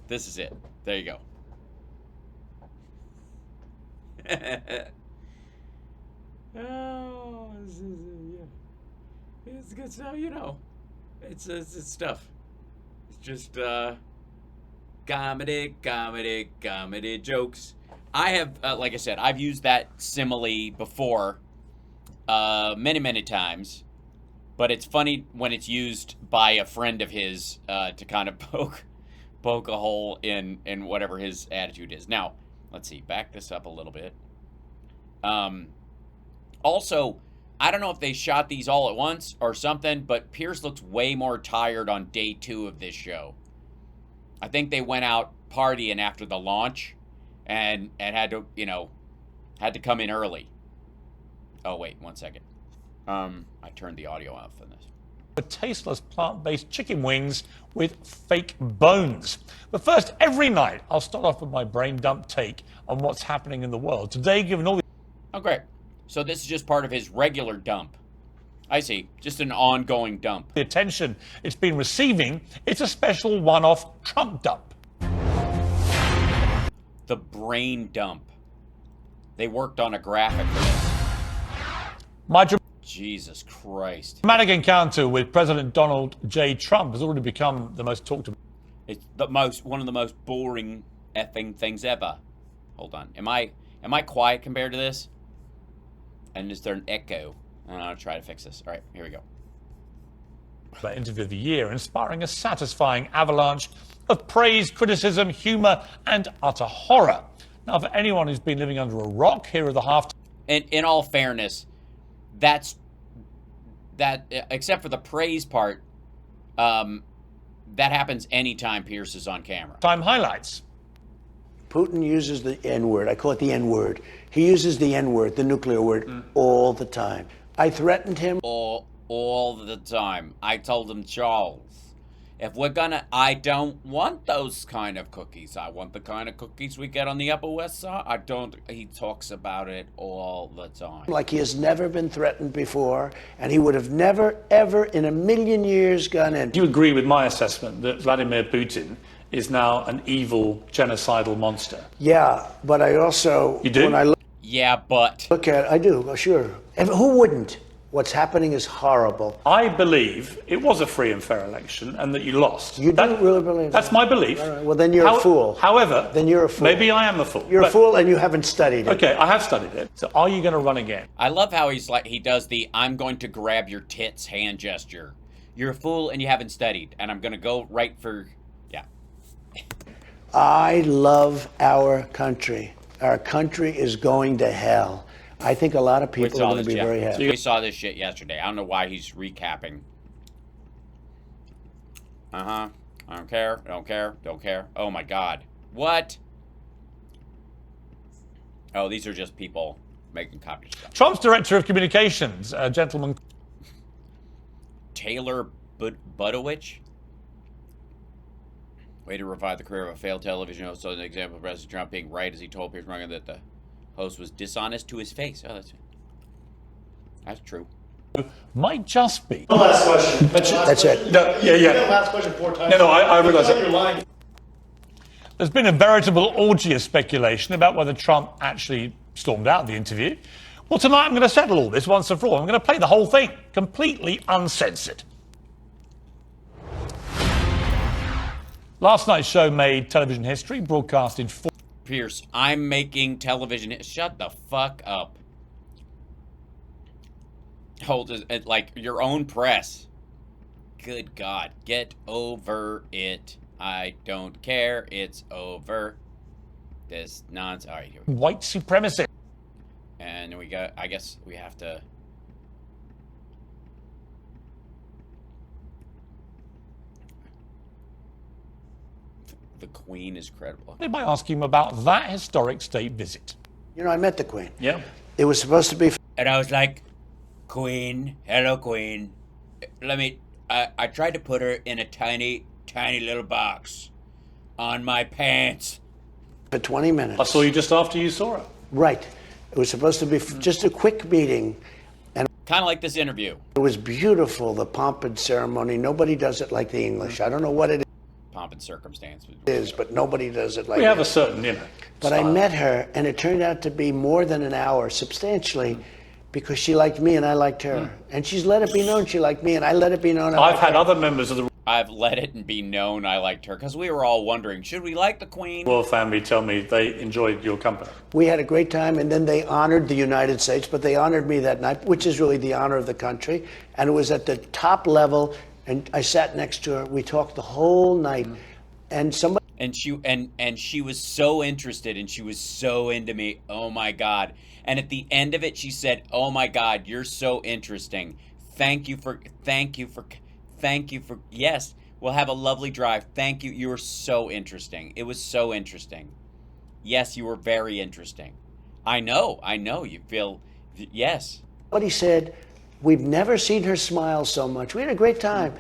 This is it. There you go. Oh, it's good stuff. It's stuff. It's just comedy jokes. I have, like I said, I've used that simile before, many times. But it's funny when it's used by a friend of his to kind of poke a hole in whatever his attitude is. Now, let's see. Back this up a little bit. Also, I don't know if they shot these all at once or something, but Piers looks way more tired on day 2 of this show. I think they went out partying after the launch and had to, had to come in early. Oh, wait, 1 second. I turned the audio off on this. Tasteless plant-based chicken wings with fake bones. But first, every night, I'll start off with my brain dump take on what's happening in the world. Today, given all the... Oh, great. So this is just part of his regular dump. I see. Just an ongoing dump. The attention it's been receiving, it's a special one-off Trump dump. The brain dump. They worked on a graphic for this. Jesus Christ. Dramatic encounter with President Donald J. Trump has already become the most talked about. It's one of the most boring effing things ever. Hold on. Am I quiet compared to this? And is there an echo? I'll try to fix this. All right, here we go. Interview of the year, inspiring a satisfying avalanche of praise, criticism, humor, and utter horror. Now, for anyone who's been living under a rock, here are the half. In all fairness, that except for the praise part, that happens anytime Piers is on camera. Time highlights. Putin uses the N-word. I call it the N-word. He uses the N-word, the nuclear word, all the time. I threatened him. All the time. I told him, Charles, if we're gonna, I don't want those kind of cookies. I want the kind of cookies we get on the Upper West Side. He talks about it all the time. Like he has never been threatened before, and he would have never, ever in a million years gone in. Do you agree with my assessment that Vladimir Putin is now an evil, genocidal monster? Yeah, but I also... You do? When I look at, I do, sure. And who wouldn't? What's happening is horrible. I believe it was a free and fair election and that you lost. You don't really believe that? That's my belief. All right, well, then you're a fool. However... Then you're a fool. Maybe I am a fool. You're a fool and you haven't studied it. Okay, I have studied it. So are you going to run again? I love how he does the I'm going to grab your tits hand gesture. You're a fool and you haven't studied. And I'm going to go right for... Yeah. I love our country. Our country is going to hell. I think a lot of people are going to be very happy. We saw this shit yesterday. I don't know why he's recapping. I don't care. Oh my God. What? Oh, these are just people making copies. Trump's director of communications, a gentleman. Taylor Budowich? Way to revive the career of a failed television host. So an example of President Trump being right as he told Piers Morgan that the host was dishonest to his face. Oh, that's true. Might just be. The last question. That's it. No, yeah. Last question 4 times. No, I realize that. You're lying. There's been a veritable orgy of speculation about whether Trump actually stormed out the interview. Well, tonight I'm going to settle all this once and for all. I'm going to play the whole thing, completely uncensored. Last night's show made television history, broadcast in 4... Piers, I'm making television... Shut the fuck up. Hold it like your own press. Good God. Get over it. I don't care. It's over. This nonsense. All right, here we go. White supremacy. And we got... I guess we have to... The Queen is credible. By asking him about that historic state visit. You know, I met the Queen. Yeah. It was supposed to be... And I was like, Queen, hello, Queen. I tried to put her in a tiny little box on my pants. For 20 minutes. I saw you just after you saw her. Right. It was supposed to be just a quick meeting. And kind of like this interview. It was beautiful, the pomp and ceremony. Nobody does it like the English. I don't know what it is. pomp and circumstance. But nobody does it like We have a this. certain, But I met her, and it turned out to be more than an hour, substantially, because she liked me and I liked her. And she's let it be known she liked me, and I let it be known I I've liked had her. other members of the I've let it be known I liked her because we were all wondering, should we like the Queen? royal family tell me they enjoyed your company. We had a great time, and then they honored the United States, but they honored me that night, which is really the honor of the country. And it was at the top level, and I sat next to her. We talked the whole night, and somebody. And she was so interested and she was so into me. Oh my God. And at the end of it, she said, "Oh my God, you're so interesting. Thank you for, yes, we'll have a lovely drive. Thank you. You were so interesting. It was so interesting. Yes, you were very interesting. I know. You feel, yes." Somebody said, "We've never seen her smile so much." We had a great time.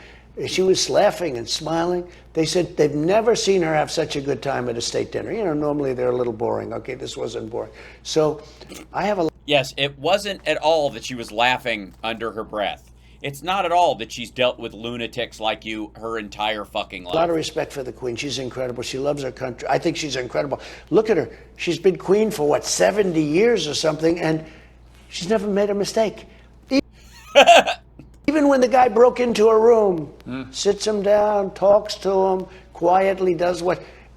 She was laughing and smiling. They said they've never seen her have such a good time at a state dinner. Normally they're a little boring. Okay, this wasn't boring. So I have a Yes, it wasn't at all that she was laughing under her breath. It's not at all that she's dealt with lunatics like you her entire fucking life. lot of respect for the Queen. She's incredible. She loves her country. I think she's incredible. Look at her. She's been Queen for, 70 years or something, and she's never made a mistake. Even when the guy broke into her room, sits him down, talks to him, quietly does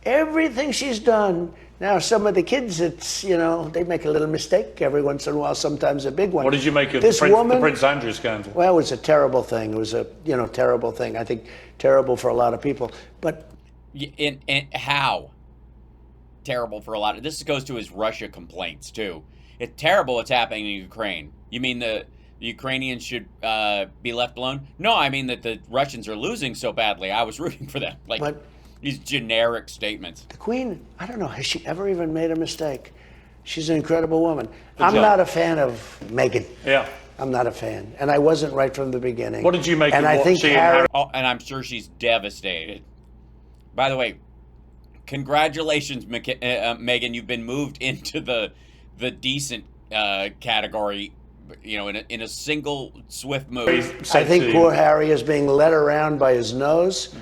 everything she's done. Now, some of the kids, it's, they make a little mistake every once in a while, sometimes a big one. What did you make of this the woman? Prince Andrew scandal? Well, it was a terrible thing. It was a, terrible thing. I think terrible for a lot of people. But In how? Terrible for a lot of, this goes to his Russia complaints too. It's terrible what's happening in Ukraine. You mean the Ukrainians should be left alone? No, I mean that the Russians are losing so badly. I was rooting for them. But these generic statements. the Queen, I don't know, has she ever even made a mistake? She's an incredible woman. I'm job. not a fan of Meghan. Yeah. I'm not a fan. And I wasn't right from the beginning. What did you make and of I what think she and Harry, Harry- Oh, and I'm sure she's devastated. By the way, congratulations, Megan. You've been moved into the decent category, in a single swift move. I think poor Harry is being led around by his nose.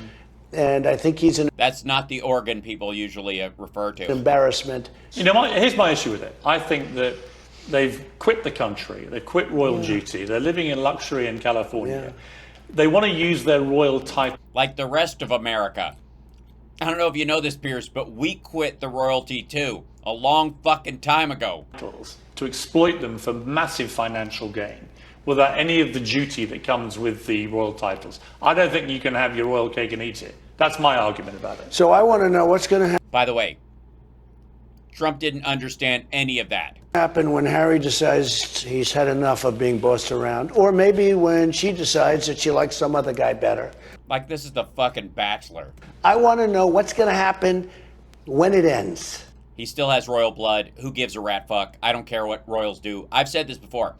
And I think he's an That's not the organ people usually refer to. embarrassment. Here's my issue with it. I think that they've quit the country. They've quit royal duty. They're living in luxury in California. They want to use their royal title Like the rest of America. I don't know if you know this, Piers, but we quit the royalty too. A long fucking time ago. to exploit them for massive financial gain without any of the duty that comes with the royal titles. I don't think you can have your royal cake and eat it. That's my argument about it. So I want to know what's going to By the way, Trump didn't understand any of that. happen when Harry decides he's had enough of being bossed around. Or maybe when she decides that she likes some other guy better. Like this is the fucking Bachelor. I want to know what's going to happen when it ends. He still has royal blood. Who gives a rat fuck? I don't care what royals do. I've said this before.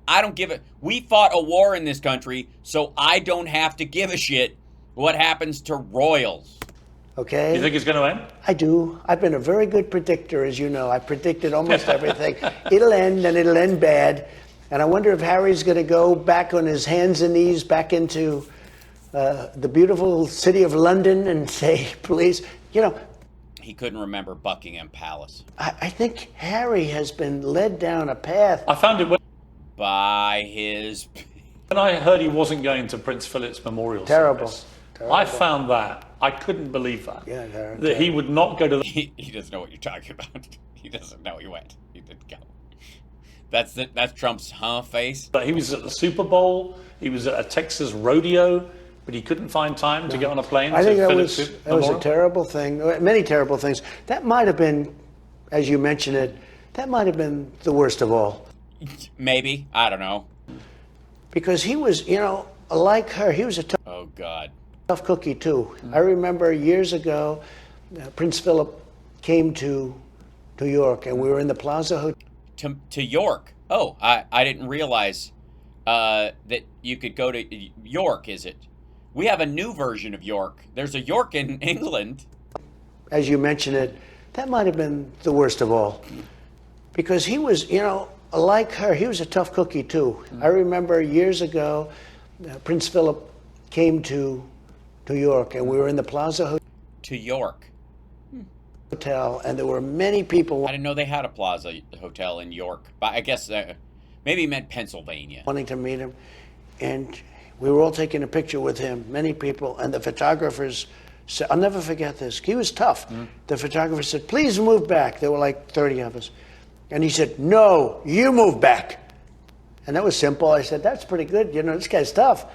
I don't give a... We fought a war in this country, so I don't have to give a shit what happens to royals. Okay? You think it's going to end? I do. I've been a very good predictor, as you know. I predicted almost everything. It'll end, and it'll end bad. And I wonder if Harry's going to go back on his hands and knees back into the beautiful city of London and say, please, He couldn't remember Buckingham Palace. I think Harry has been led down a path. I found it By his... when I heard he wasn't going to Prince Philip's memorial Terrible. service. Terrible. I found that. I couldn't believe that. Yeah, that he would not go to the... He doesn't know what you're talking about. He doesn't know he went. He didn't go. That's Trump's face. He was at the Super Bowl. He was at a Texas rodeo, but he couldn't find time to get on a plane I to think that Philip's was a memorial. terrible thing. Many terrible things. That might have been, as you mentioned it, that might have been the worst of all. Maybe. I don't know. Because he was, like her, he was a Oh, God. tough cookie too. I remember years ago, Prince Philip came to New York, and we were in the Plaza Hotel. To York. Oh, I didn't realize that you could go to York, is it? We have a new version of York. There's a York in England. As you mentioned it, that might have been the worst of all. Because he was, like her, he was a tough cookie too. I remember years ago, Prince Philip came to New York, and we were in the Plaza Hotel. to York. Hotel, and there were many people I didn't know they had a Plaza Hotel in York. But I guess maybe he meant Pennsylvania. wanting to meet him, and we were all taking a picture with him, many people, and the photographers said, I'll never forget this. He was tough. The photographer said, please move back. There were like 30 of us. And he said, no, you move back. And that was simple. I said, that's pretty good. You know, this guy's tough.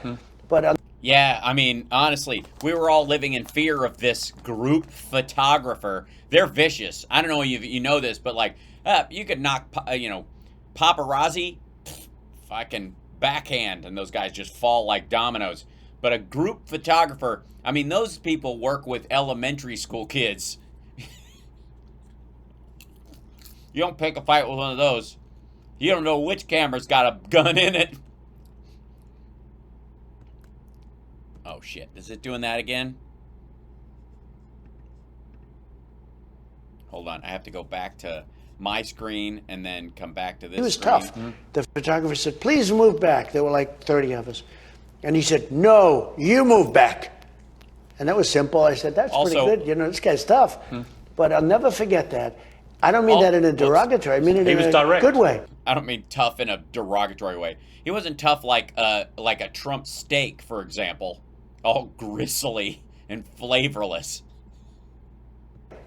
But Yeah, I mean, honestly, we were all living in fear of this group photographer. They're vicious. I don't know if you know this, but like, you could knock, paparazzi, fucking backhand, and those guys just fall like dominoes. But a group photographer, I mean, those people work with elementary school kids. You don't pick a fight with one of those. You don't know which camera's got a gun in it. Oh shit, is it doing that again? Hold on, I have to go back to my screen and then come back to this he was screen. tough. The photographer said, please move back. There were like 30 of us. And he said, no, you move back. And that was simple. I said, that's Also- pretty good. You know, this guy's tough. But I'll never forget that. I don't mean that in a derogatory. I mean it He in was a direct. good way. I don't mean tough in a derogatory way. He wasn't tough like a Trump steak, for example. All gristly and flavorless.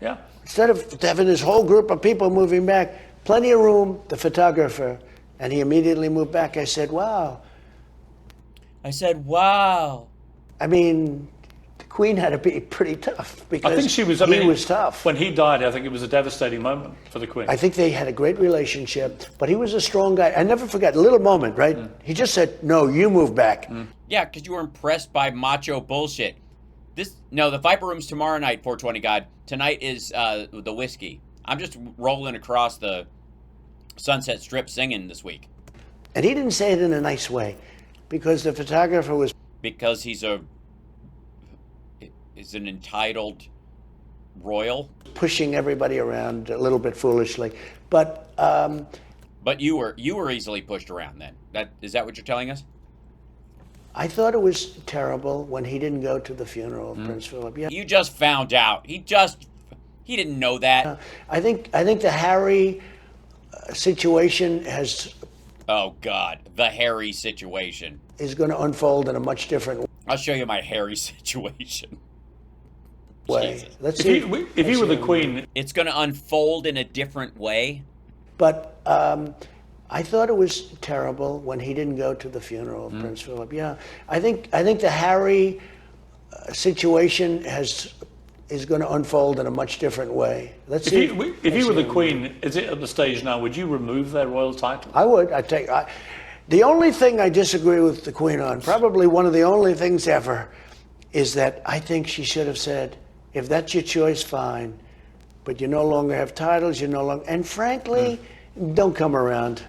Yeah. Instead of having this whole group of people moving back, plenty of room, the photographer, and he immediately moved back. I said, wow. I said, wow. I mean, the Queen had to be pretty tough because I think she was, he was tough. When he died, I think it was a devastating moment for the Queen. I think they had a great relationship, but he was a strong guy. I never forget, a little moment, right? He just said, no, you move back. Yeah, because you were impressed by macho bullshit. The Viper Room's tomorrow night, 420 God. Tonight is the whiskey. I'm just rolling across the Sunset Strip singing this week. And he didn't say it in a nice way because the photographer was Because he's an entitled royal. pushing everybody around a little bit foolishly. But But you were easily pushed around then. Is that what you're telling us? I thought it was terrible when he didn't go to the funeral of Prince Philip. Yeah. You just found out. He didn't know that. I think the Harry situation Oh God, the Harry situation. is going to unfold in a much different I'll show you my Harry situation. way. Jesus. Let's If see. you were the Queen, It's going to unfold in a different way. But I thought it was terrible when he didn't go to the funeral of Prince Philip. Yeah, I think the Harry situation is going to unfold in a much different way. Let's see. if you were the Queen, is it at the stage now? Would you remove their royal title? I would. The only thing I disagree with the Queen on, probably one of the only things ever, is that I think she should have said, if that's your choice, fine, but you no longer have titles, you no longer, and frankly, don't come around.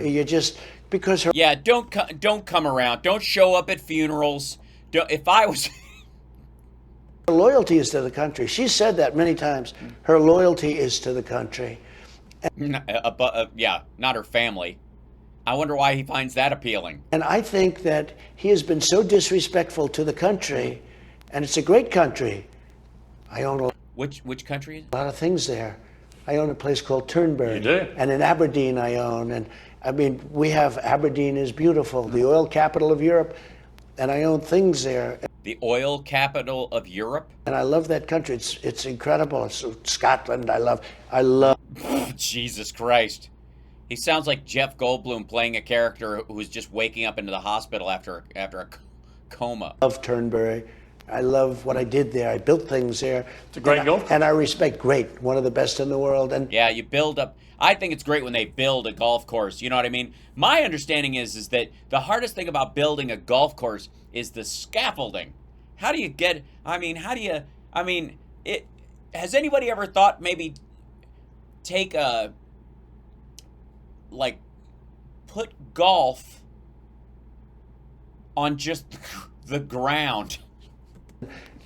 You just, because her Yeah, don't come around. Don't show up at funerals. If I was loyalty is to the country. She said that many times. Her loyalty is to the country. yeah, not her family. I wonder why he finds that appealing. And I think that he has been so disrespectful to the country, and it's a great country. I own a Which country? lot of things there. I own a place called Turnberry. You do? And in Aberdeen I own. And I mean, we have, Aberdeen is beautiful, the oil capital of Europe, and I own things there. The oil capital of Europe? And I love that country. It's incredible. It's Scotland. I love. Jesus Christ. He sounds like Jeff Goldblum playing a character who was just waking up into the hospital after a coma. Love Turnberry. I love what I did there. I built things there. It's a great golf course. And I respect great, one of the best in the world. And Yeah, you build up. I think it's great when they build a golf course. You know what I mean? My understanding is that the hardest thing about building a golf course is the scaffolding. How do you get? Has anybody ever thought maybe take put golf on just the ground?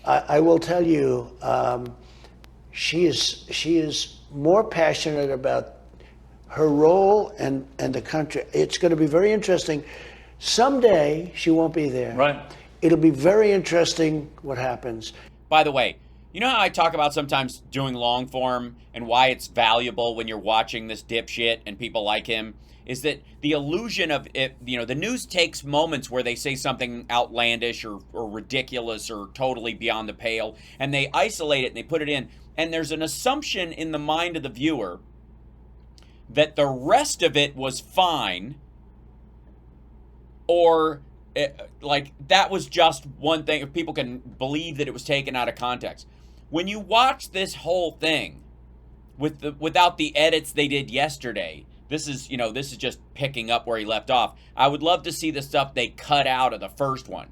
I will tell you, she is more passionate about her role and the country. It's going to be very interesting. Someday she won't be there. Right. It'll be very interesting what happens. By the way, You know how I talk about sometimes doing long form and why it's valuable when you're watching this dipshit and people like him? Is that the illusion of it, the news takes moments where they say something outlandish or ridiculous or totally beyond the pale, and they isolate it and they put it in. And there's an assumption in the mind of the viewer that the rest of it was fine, or that was just one thing. If people can believe that it was taken out of context. When you watch this whole thing without the edits they did yesterday, this is just picking up where he left off. I would love to see the stuff they cut out of the first one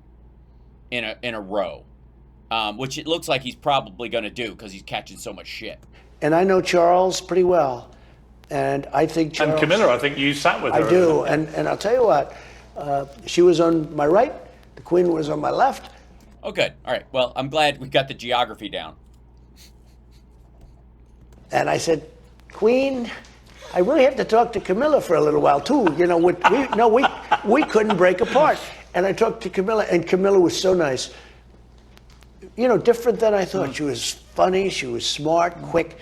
in a row, which it looks like he's probably going to do because he's catching so much shit. And I know Charles pretty well, and I think Charles... And Camilla, I think you sat with her. I do, and I'll tell you what, she was on my right, the Queen was on my left. Oh, good. All right. Well, I'm glad we got the geography down. And I said, Queen, I really have to talk to Camilla for a little while, too. We couldn't break apart. And I talked to Camilla, and Camilla was so nice. Different than I thought. She was funny, she was smart, quick.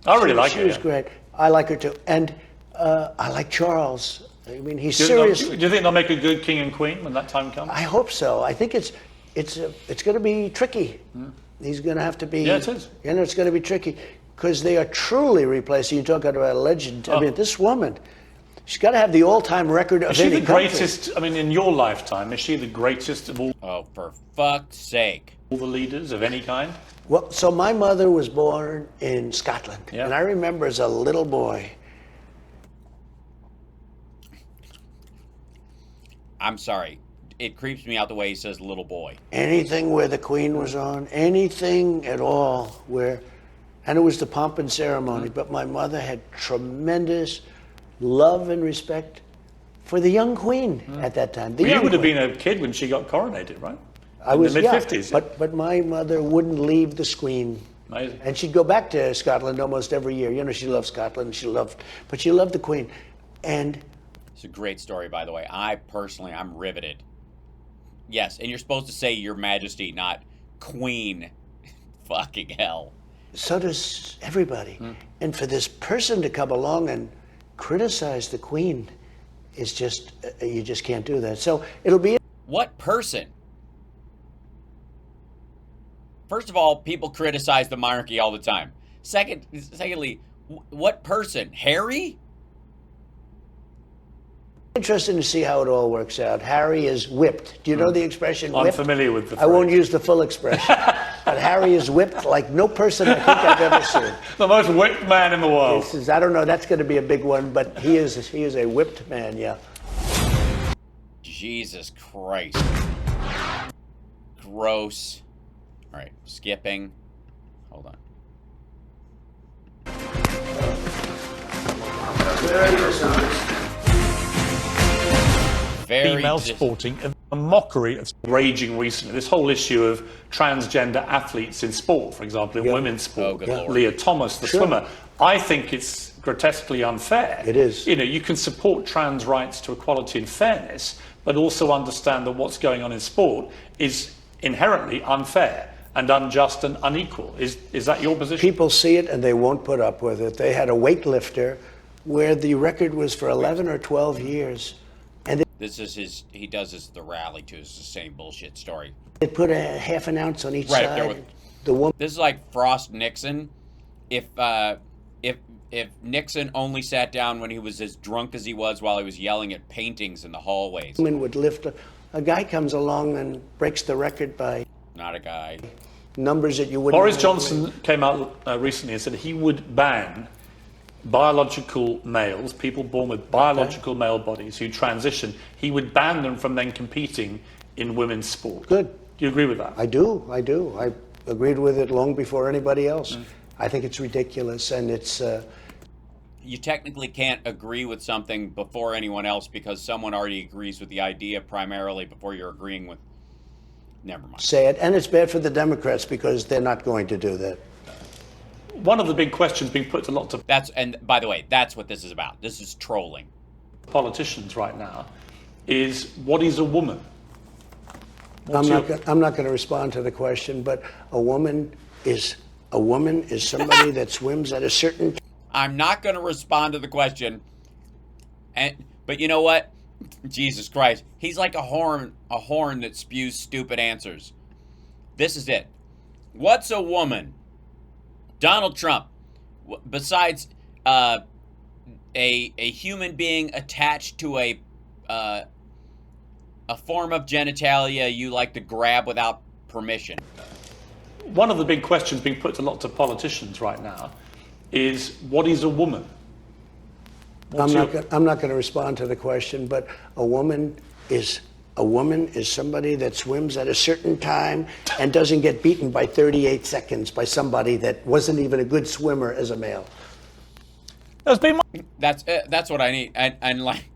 I really like her. She was great. I like her, too. And I like Charles. I mean, he's serious. Do you think they'll make a good king and queen when that time comes? I hope so. I think it's going to be tricky. He's going to have to be... Yeah, it is. It's going to be tricky. Because they are truly replacing. You talk about a legend. I mean, this woman, she's got to have the all-time record of any country. Is she the greatest? I mean, in your lifetime, is she the greatest of all? Oh, for fuck's sake! All the leaders of any kind. Well, so my mother was born in Scotland, and I remember as a little boy. I'm sorry. It creeps me out the way he says "little boy." Anything where the Queen was on, anything at all where. And it was the pomp and ceremony, but my mother had tremendous love and respect for the young Queen at that time. You would have been a kid when she got coronated, right? I was in the mid-50s. But my mother wouldn't leave the screen. Amazing. And she'd go back to Scotland almost every year. She loved Scotland. But she loved the Queen. And it's a great story, by the way. I'm riveted. Yes, and you're supposed to say Your Majesty, not Queen. Fucking hell. So does everybody. And for this person to come along and criticize the Queen is just, you just can't do that. So it'll be... What person? First of all, people criticize the monarchy all the time. Secondly, what person? Harry? Interesting to see how it all works out. Harry is whipped. Do you know the expression whipped? I'm familiar with the phrase. I won't use the full expression. But Harry is whipped like no person I think I've ever seen. The most whipped man in the world. I don't know, that's going to be a big one, but he is a whipped man, yeah. Jesus Christ. Gross. All right, skipping. Hold on. Very dishonest. Female sporting, a mockery of raging recently. This whole issue of transgender athletes in sport, for example, in women's sport. Leah Thomas, the swimmer. I think it's grotesquely unfair. It is. You can support trans rights to equality and fairness, but also understand that what's going on in sport is inherently unfair and unjust and unequal. Is that your position? People see it and they won't put up with it. They had a weightlifter where the record was for 11 or 12 years. This is he does this at the rally too. It's the same bullshit story. They put a half an ounce on each side. This is like Frost Nixon. If Nixon only sat down when he was as drunk as he was while he was yelling at paintings in the hallways. Women would lift a guy comes along and breaks the record by not a guy. Numbers that you wouldn't. Boris Johnson came out recently and said he would ban biological males, people born with biological male bodies who transition, he would ban them from then competing in women's sport. Good. Do you agree with that? I do. I agreed with it long before anybody else. I think it's ridiculous, and it's... You technically can't agree with something before anyone else because someone already agrees with the idea primarily before you're agreeing with... Never mind. Say it, and it's bad for the Democrats because they're not going to do that. One of the big questions being put to lots of... And by the way, that's what this is about. This is trolling. Politicians right now is, what is a woman? I'm not going to respond to the question, but a woman is a woman is somebody that swims at a certain I'm not going to respond to the question. But you know what? Jesus Christ. He's like a horn that spews stupid answers. This is it. What's a woman? Donald Trump, besides a human being attached to a form of genitalia you like to grab without permission. One of the big questions being put to lots of politicians right now is, what is a woman? I'm not going to respond to the question, but a woman is somebody that swims at a certain time and doesn't get beaten by 38 seconds by somebody that wasn't even a good swimmer as a male. That's been That's what I need. And like,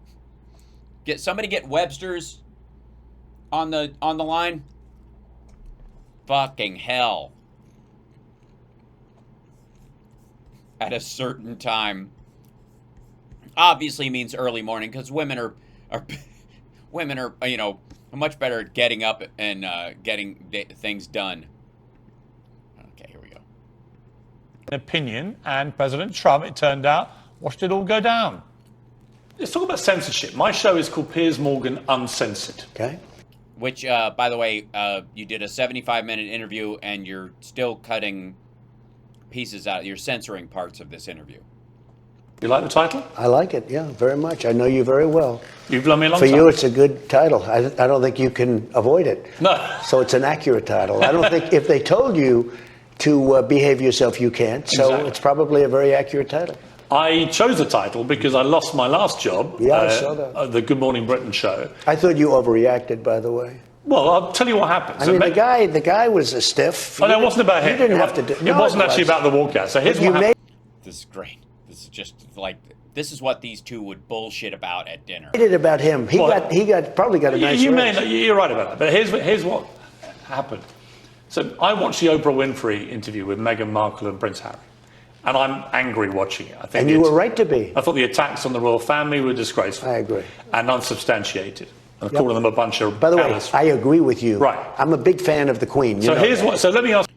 get Webster's on the line. Fucking hell. At a certain time. Obviously means early morning, because women are much better at getting up and getting things done. Okay, here we go. Opinion, and President Trump, it turned out, watched it all go down. Let's talk about censorship. My show is called Piers Morgan Uncensored. Okay. Which, by the way, you did a 75-minute interview, and you're still cutting pieces out. You're censoring parts of this interview. You like the title? I like it, yeah, very much. I know you very well. You've known me a long For time. you, it's a good title. I don't think you can avoid it. No. So it's an accurate title. I don't think if they told you to behave yourself, you can't. So Exactly. it's probably a very accurate title. I chose the title because I lost my last job, Yeah, I saw that. the Good Morning Britain show. I thought you overreacted, by the way. Well, I'll tell you what happened. I mean, the guy was a stiff. Oh, no, it wasn't about him. You didn't have to do. It wasn't actually about the walkout. So here's what happened. This is great. This is just like, this is what these two would bullshit about at dinner. Made it about him. He probably got a nice raise. You're right about that. But here's what happened. So I watched the Oprah Winfrey interview with Meghan Markle and Prince Harry, and I'm angry watching it. I think And you were right to be. I thought the attacks on the royal family were disgraceful. I agree. And unsubstantiated. And calling them a bunch of. By the way, I agree with you. Right. I'm a big fan of the Queen. So let me ask.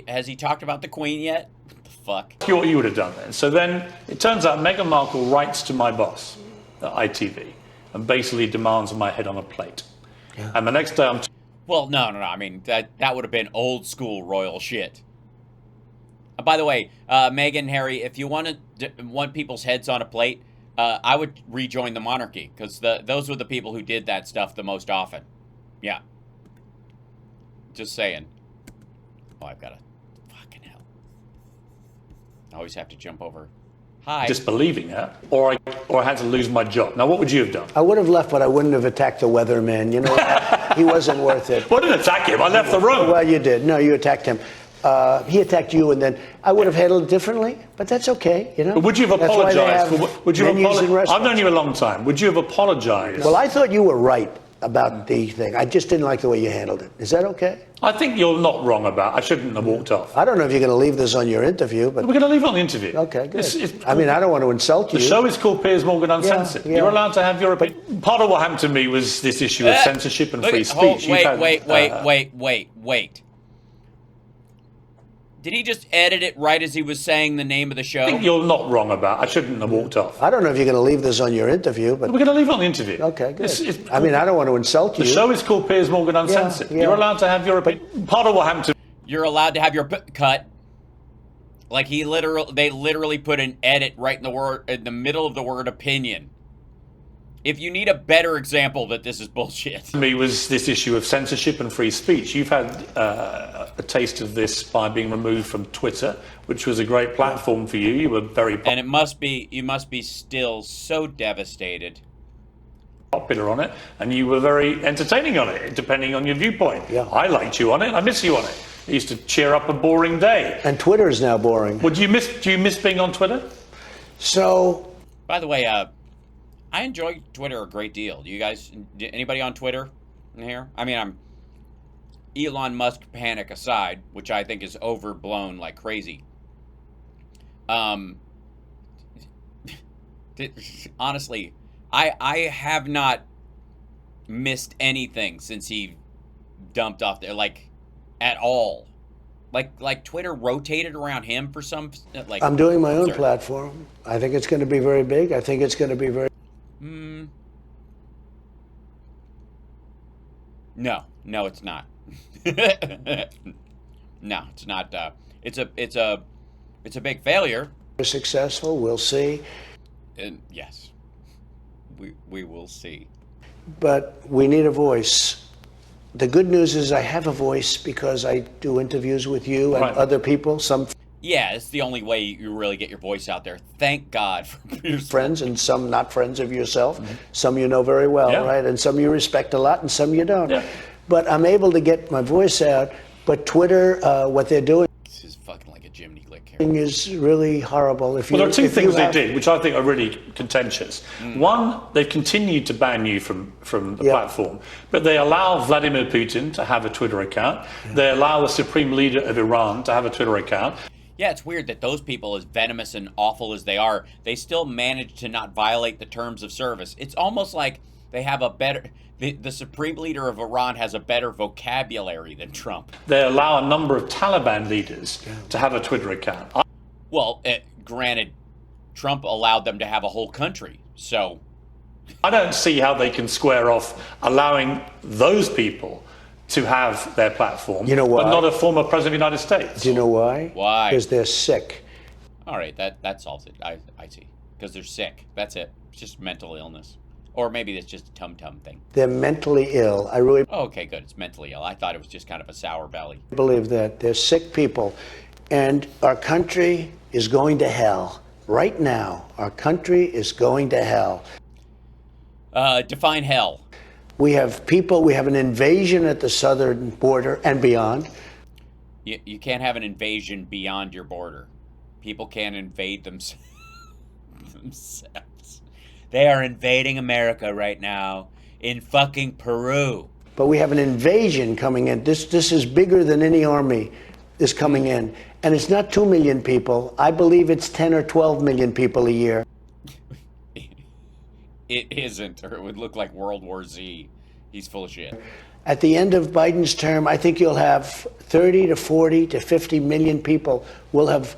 Has he talked about the Queen yet? What the fuck? You what you would have done then. So then it turns out Meghan Markle writes to my boss at ITV and basically demands my head on a plate. Yeah. And the next day I'm. Well, no. I mean, that would have been old school royal shit. By the way, Meghan, Harry, if you want people's heads on a plate, I would rejoin the monarchy, because those were the people who did that stuff the most often. Yeah. Just saying. Oh, I've got a fucking hell. I always have to jump over. Hi. Disbelieving her, or I had to lose my job. Now, what would you have done? I would have left, but I wouldn't have attacked the weatherman. You know, he wasn't worth it. Well, I didn't attack him. I left the room. Well, you did. No, you attacked him. He attacked you, and then I would have handled it differently. But that's okay. You know. But would you have apologized? I've known you a long time. Would you have apologized? Well, I thought you were right about the thing. I just didn't like the way you handled it. Is that okay? I think you're not wrong about. I shouldn't have walked off. I don't know if you're going to leave this on your interview, but we're going to leave it on the interview. Okay, good. I mean, I don't want to insult you. The show is called Piers Morgan Uncensored. Yeah. You're allowed to have your opinion. Part of what happened to me was this issue of censorship and free speech. Wait. Did he just edit it right as he was saying the name of the show? I think you're not wrong about. I shouldn't have walked off. I don't know if you're going to leave this on your interview, but we're going to leave it on the interview. Okay, good. I mean, I don't want to insult you. The show is called Piers Morgan Uncensored. Yeah. You're allowed to have your opinion. Part of what happened to you're allowed to have your cut. Like they literally put an edit right in the middle of the word opinion. If you need a better example that this is bullshit. me was this issue of censorship and free speech. You've had a taste of this by being removed from Twitter, which was a great platform for you. You were very and you must be still so devastated. Popular on it, and you were very entertaining on it, depending on your viewpoint. Yeah. I liked you on it. I miss you on it. It used to cheer up a boring day. And Twitter is now boring. Well, do you miss being on Twitter? So, by the way, I enjoy Twitter a great deal. Do you guys? Anybody on Twitter in here? I mean, I'm Elon Musk panic aside, which I think is overblown like crazy. Honestly, I have not missed anything since he dumped off there, like, at all. Like Twitter rotated around him for some like. I'm doing my own Sorry. platform. I think it's going to be very big. I think it's going to be very. No, it's not. No, it's not. It's a big failure. Successful. We'll see. And yes, we will see. But we need a voice. The good news is I have a voice because I do interviews with you and Right. other people, some Yeah, it's the only way you really get your voice out there. Thank God for Piers friends and some not friends of yourself. Some you know very well, Yeah. right? And some you respect a lot and some you don't. Yeah. But I'm able to get my voice out. But Twitter, what they're doing This is fucking like a Jiminy Glick here. is really horrible. If you, Well, there are two if you things they have- did, which I think are really contentious. One, they've continued to ban you from the Yeah. platform, but they allow Vladimir Putin to have a Twitter account. They allow the supreme leader of Iran to have a Twitter account. Yeah, it's weird that those people, as venomous and awful as they are, they still manage to not violate the terms of service. It's almost like they have a better. The supreme leader of Iran has a better vocabulary than Trump. They allow a number of Taliban leaders to have a Twitter account. Well, granted, Trump allowed them to have a whole country, so I don't see how they can square off allowing those people to have their platform, You know why? but not a former president of the United States. Do you know why? Why? Because they're sick. all right, that solves it. I see, because they're sick. That's it. It's just mental illness, or maybe it's just a tum-tum thing. They're mentally ill. I really Oh, okay, good. It's mentally ill. I thought it was just kind of a sour belly. believe that. They're sick people. And our country is going to hell. Right now, our country is going to hell. Define hell. We have people, we have an invasion at the southern border and beyond. You can't have an invasion beyond your border. People can't invade themselves. They are invading America right now in fucking Peru. But we have an invasion coming in. This is bigger than any army is coming in. And it's not 2 million people. I believe it's 10 or 12 million people a year. It isn't, or it would look like World War Z. He's full of shit. At the end of Biden's term, I think you'll have 30 to 40 to 50 million people will have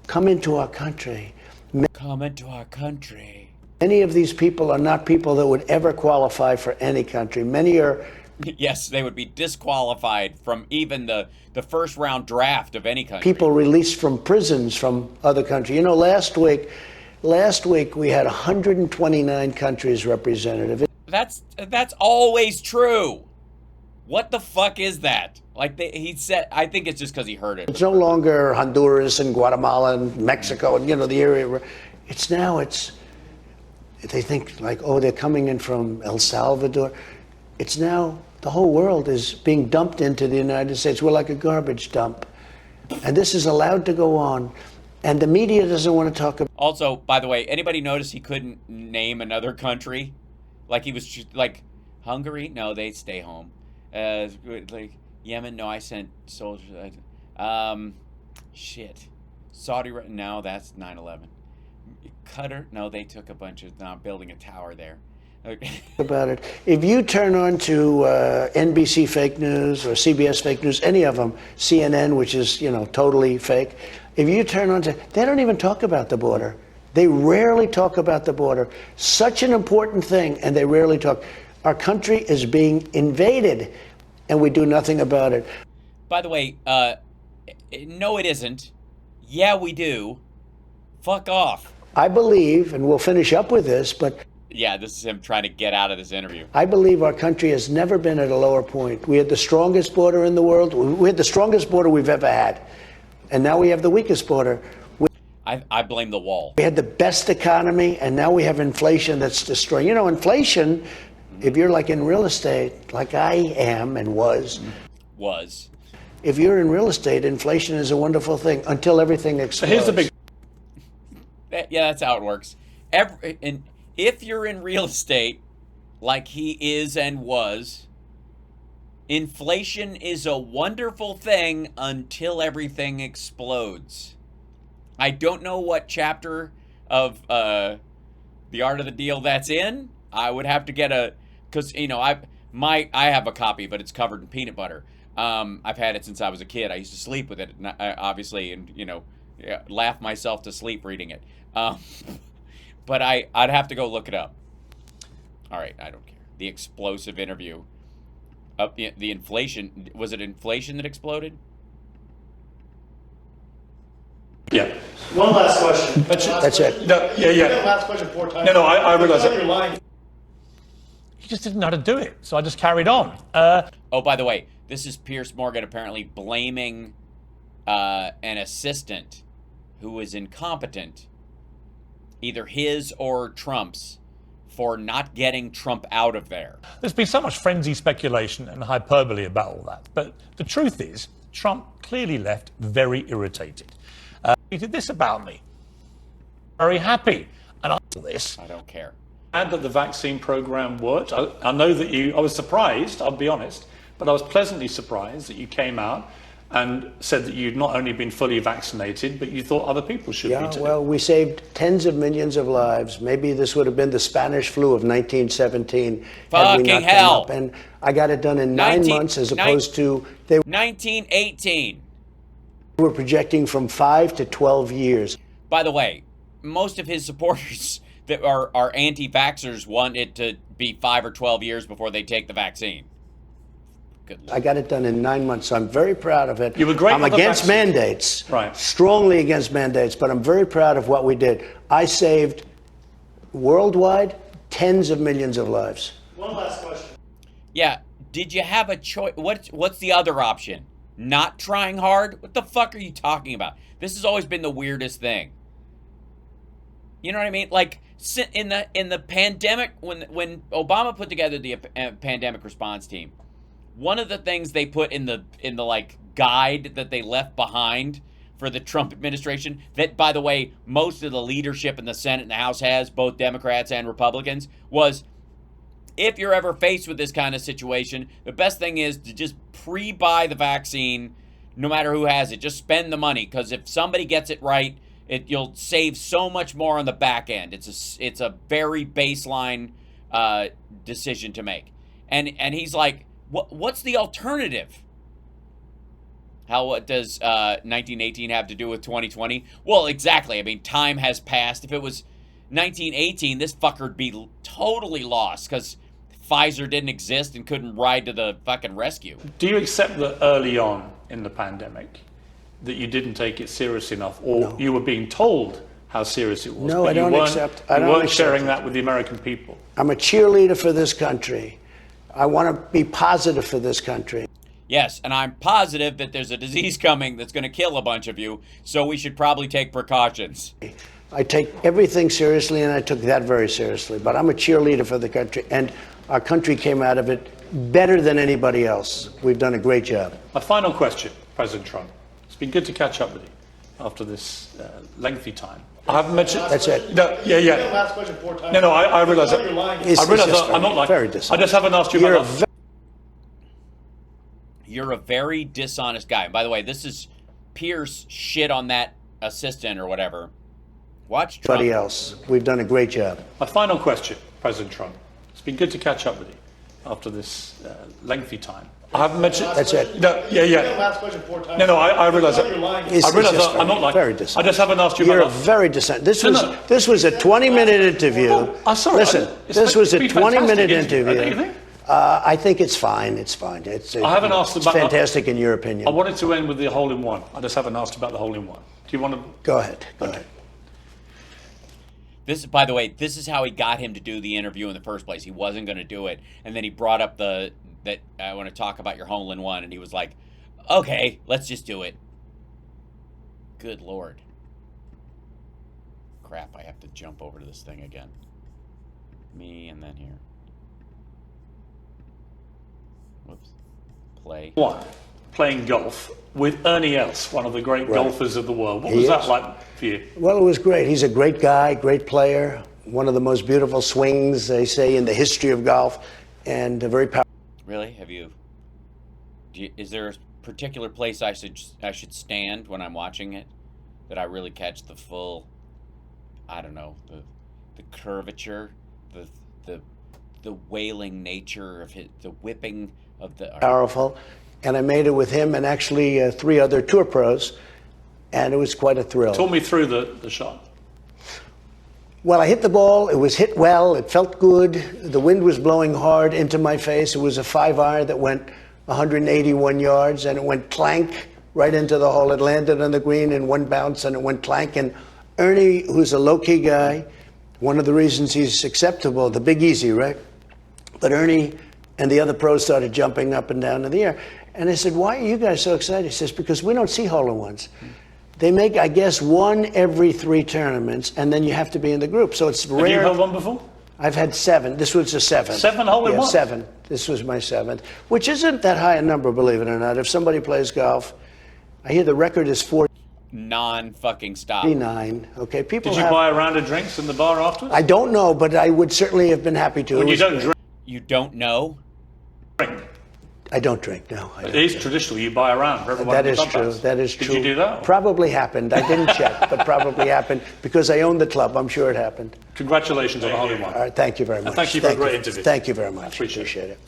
come into our country. Come into our country. Many of these people are not people that would ever qualify for any country. Many are Yes, they would be disqualified from even the first round draft of any country. people released from prisons from other countries. You know, last week we had 129 countries represented. That's always true. What the fuck is that? Like he said, I think it's just because he heard it. It's no longer Honduras and Guatemala and Mexico and, you know, the area. They think like, oh, they're coming in from El Salvador. It's now, the whole world is being dumped into the United States. We're like a garbage dump. And this is allowed to go on. And the media doesn't want to talk about Also, by the way, anybody notice he couldn't name another country? Like he was just, like Hungary? No, they stay home. Like Yemen? No, I sent soldiers. Shit. Saudi? No, that's 9/11. Qatar? No, they took a bunch of building a tower there. Okay. about it. If you turn on to NBC fake news or CBS fake news, any of them, CNN, which is, you know, totally fake, if you turn on to, they don't even talk about the border. They rarely talk about the border. Such an important thing, and they rarely talk. Our country is being invaded, and we do nothing about it. By the way, no, it isn't. Yeah, we do. Fuck off. I believe, and we'll finish up with this, but Yeah, this is him trying to get out of this interview. I believe our country has never been at a lower point. We had the strongest border in the world. We had the strongest border we've ever had. And now we have the weakest border. I blame the wall. We had the best economy, and now we have inflation that's destroying. You know, inflation, if you're like in real estate, like I am and was, if you're in real estate, inflation is a wonderful thing until everything explodes. So here's the big Yeah, that's how it works. And if you're in real estate, like he is and was, inflation is a wonderful thing until everything explodes. I don't know what chapter of The Art of the Deal that's in. I would have to get because you know I have a copy, but it's covered in peanut butter. I've had it since I was a kid. I used to sleep with it, obviously, and laugh myself to sleep reading it. But I'd have to go look it up. All right, I don't care. The explosive interview. The inflation. Was it inflation that exploded? Yeah. One last question. That's it. No, yeah. Last question 4 times. No, I realize You're that. lying. He just didn't know how to do it, so I just carried on. Oh, by the way, this is Piers Morgan apparently blaming an assistant who was incompetent, either his or Trump's, for not getting Trump out of there. There's been so much frenzy speculation and hyperbole about all that, but the truth is, Trump clearly left very irritated. He did this about me. Very happy. And after this, I don't care. and that the vaccine program worked. I know that I was surprised, I'll be honest, but I was pleasantly surprised that you came out and said that you'd not only been fully vaccinated, but you thought other people should be too. Well, we saved tens of millions of lives. Maybe this would have been the Spanish flu of 1917 had we not hell. come up. And I got it done in 9 months as opposed to they 1918. were projecting from 5 to 12 years. By the way, most of his supporters that are anti-vaxxers want it to be 5 or 12 years before they take the vaccine. Good Lord. I got it done in 9 months, so I'm very proud of it. You were great I'm with the against vaccine. mandates, Right. strongly against mandates, but I'm very proud of what we did. I saved worldwide tens of millions of lives. One last question. Yeah, did you have a choice? What's the other option? Not trying hard? What the fuck are you talking about? This has always been the weirdest thing. You know what I mean? Like in the pandemic, when Obama put together the pandemic response team, one of the things they put in the like guide that they left behind for the Trump administration, that by the way, most of the leadership in the Senate and the House has, both Democrats and Republicans, was if you're ever faced with this kind of situation, the best thing is to just pre-buy the vaccine, no matter who has it. Just spend the money, because if somebody gets it right, you'll save so much more on the back end. It's a very baseline decision to make. And he's like, what's the alternative? What does 1918 have to do with 2020? Well, exactly. I mean, time has passed. If it was 1918, this fucker would be totally lost because Pfizer didn't exist and couldn't ride to the fucking rescue. Do you accept that early on in the pandemic that you didn't take it serious enough, or you were being told how serious it was? No, but I don't accept. I You don't weren't accept sharing it. that with the American people. I'm a cheerleader for this country. I want to be positive for this country. Yes, and I'm positive that there's a disease coming that's going to kill a bunch of you, so we should probably take precautions. I take everything seriously, and I took that very seriously. But I'm a cheerleader for the country, and our country came out of it better than anybody else. We've done a great job. My final question, President Trump. It's been good to catch up with you after this lengthy time. I haven't mentioned... That's it. No, yeah. Last question 4 times. No, I realise that. You're lying. It's I realise just I'm not like... very I dishonest. just haven't asked you You're about... You're a very dishonest guy. And by the way, this is Pierce shit on that assistant or whatever. Watch Trump. Everybody else. We've done a great job. My final question, President Trump. It's been good to catch up with you after this lengthy time. I haven't mentioned... That's it. No, yeah. Last question 4 times. No, I realise that. You're lying. It's I realise just that I'm not like... very dishonest. I just haven't asked you You're about... very dishonest. This No, was no. this was a 20-minute interview. Oh, I'm sorry. Listen, It's this was a been fantastic 20-minute interview, don't you interview. think? I think it's fine. It's fine. I haven't asked it's about... fantastic in your opinion. I wanted to end with the hole-in-one. I just haven't asked about the hole-in-one. Do you want to... Go ahead. Go ahead. This, by the way, this is how he got him to do the interview in the first place. He wasn't going to do it, and then he brought up that I want to talk about your hole-in-one, and he was like, "Okay, let's just do it." Good Lord. Crap, I have to jump over to this thing again. Me and then here. Whoops. Play. One, playing golf with Ernie Els, one of the great golfers of the world. What He was that is. like for you? Well, it was great. He's a great guy, great player, one of the most beautiful swings, they say, in the history of golf, and a very powerful. Really? Is there a particular place I should stand when I'm watching it that I really catch the full, I don't know, the curvature, the wailing nature of the whipping of the... Powerful. and I made it with him and actually 3 other tour pros, and it was quite a thrill. Talk me through the shot. Well, I hit the ball. It was hit well. It felt good. The wind was blowing hard into my face. It was a 5-iron that went 181 yards, and it went clank right into the hole. It landed on the green in one bounce, and it went clank. And Ernie, who's a low-key guy, one of the reasons he's acceptable, the Big Easy, right? But Ernie and the other pros started jumping up and down in the air. And I said, why are you guys so excited? He says, because we don't see hole-in-ones. They make, I guess, 1 every 3 tournaments, and then you have to be in the group. So it's rare. Have you held one before? I've had 7. This was the 7th. 7 hole-in-one? Yeah, 7. This was my 7th, which isn't that high a number, believe it or not. If somebody plays golf, I hear the record is 49. Non-fucking stop. Okay, people Did you buy a round of drinks in the bar afterwards? I don't know, but I would certainly have been happy to. When you don't drink. You don't know? Drink. I don't drink, no. It is traditional. You buy a round for everyone. That is true. That is true. Did you do that? Probably happened. I didn't check, but probably happened because I own the club. I'm sure it happened. Congratulations on the hole-in-one. All right, thank you very much. And thank you for a great interview. Thank you very much. Appreciate it.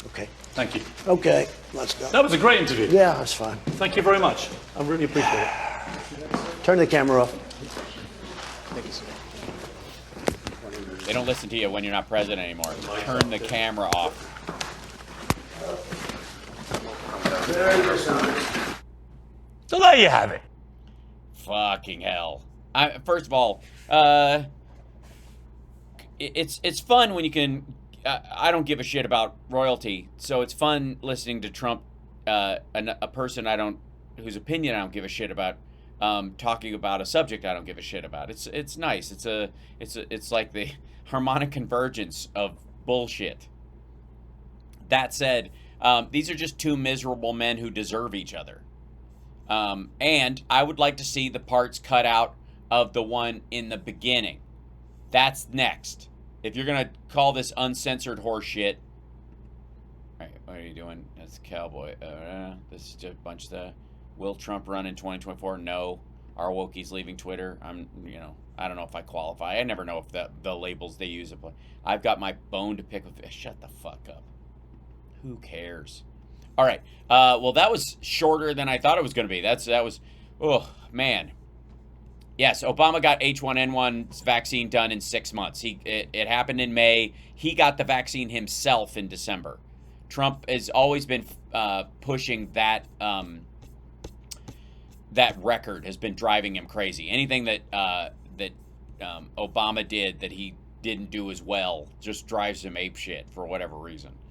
Okay. Thank you. Okay, let's go. That was a great interview. Yeah, that's fine. Thank you very much. I really appreciate it. Turn the camera off. They don't listen to you when you're not president anymore. Turn the camera off. So there you have it. Fucking hell. First of all, it's fun when you can. I don't give a shit about royalty, so it's fun listening to Trump, a person whose opinion I don't give a shit about, talking about a subject I don't give a shit about. It's nice. It's like the harmonic convergence of bullshit. That said, these are just 2 miserable men who deserve each other. And I would like to see the parts cut out of the one in the beginning. That's next. If you're going to call this uncensored horse shit. All right, what are you doing? That's Cowboy. This is just a bunch of the. Will Trump run in 2024? No. Are wokies leaving Twitter? I don't know if I qualify. I never know if the labels they use apply. I've got my bone to pick with. Shut the fuck up. Who cares? All right. Well, that was shorter than I thought it was going to be. That was. Oh man. Yes, Obama got H1N1 vaccine done in 6 months. It happened in May. He got the vaccine himself in December. Trump has always been pushing that that record has been driving him crazy. Anything that Obama did that he didn't do as well just drives him apeshit for whatever reason.